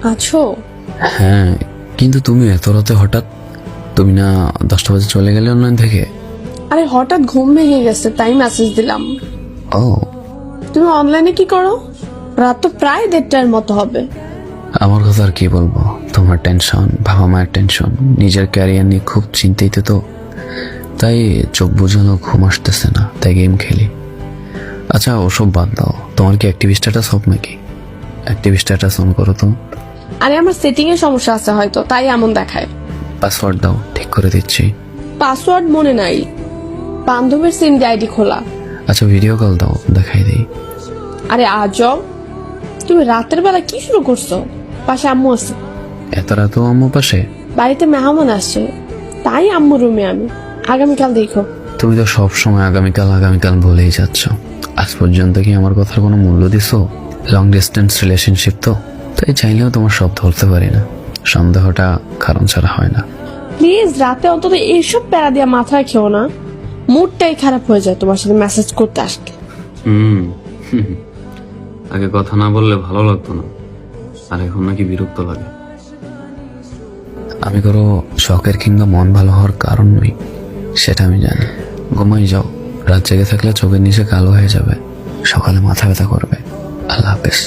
আছো? হ্যাঁ, কিন্তু তুমি এত রাতে হঠাৎ? তুমি না 10টা বাজে চলে গেলে অনলাইন থেকে? আরে হঠাৎ ঘুম ভেঙে গেছে তাই মেসেজ দিলাম। ও, তুমি অনলাইনে কি করো? রাত তো প্রায় 1:30টার মতো হবে। আমার কথা আর কি বলবো, তোমার টেনশন, বাবা মায়ের টেনশন, নিজের ক্যারিয়ার নিয়ে খুব চিন্তিত তো, তাই চোখ বুঝানো ঘুম আসতেছে না, তাই গেম খেলি। আচ্ছা ওসব বাদ দাও, তোমার কি অ্যাক্টিভ স্ট্যাটাস অফ নাকি? অ্যাক্টিভ স্ট্যাটাস অন করো তো। আরে আমার সেটিং এর সমস্যা আছে হয়তো, তাই এমন দেখায়। পাসওয়ার্ড দাও, ঠিক করে দিচ্ছি। পাসওয়ার্ড মনে নাই, বান্ধবীর সিম দিয়ে আইডি খোলা। আচ্ছা ভিডিও কল দাও, দেখাই দিই। আরে আজব, তুমি রাতের বেলা কি শুরু করছো? পাশে আম্মু আছে। এত রাতেও আম্মু পাশে? বাড়িতে মেহমান আসছে, তাই আম্মু রুমে আমি। আগামীকাল দেখো। তুমি তো সব সময় আগামীকাল আগামীকাল বলেই যাচ্ছ। আজ পর্যন্ত কি আমার কথার কোনো মূল্য দিছো? লং ডিস্টেন্স রিলেশনশিপ তো, তাই চাইলেও তোমার সব ধরতে পারি না। সন্দেহটা কারণ ছাড়া হয় না। প্লিজ রাতে অন্তত এইসব প্যারা দিয়া মাথায় খেও না, মুডটাই খারাপ হয়ে যায় তোমার সাথে মেসেজ করতে আসলে। আগে কথা না বললে ভালো লাগতো না, আর এখন নাকি বিরক্ত লাগে। আমি কোনো শখের কিংবা মন ভালো হওয়ার কারণ নই, সেটা আমি জানি। ঘুমাই যাও, রাত জেগে থাকলে চোখের নিচে কালো হয়ে যাবে, সকালে মাথা ব্যথা করবে। আল্লাহ হাফেজ।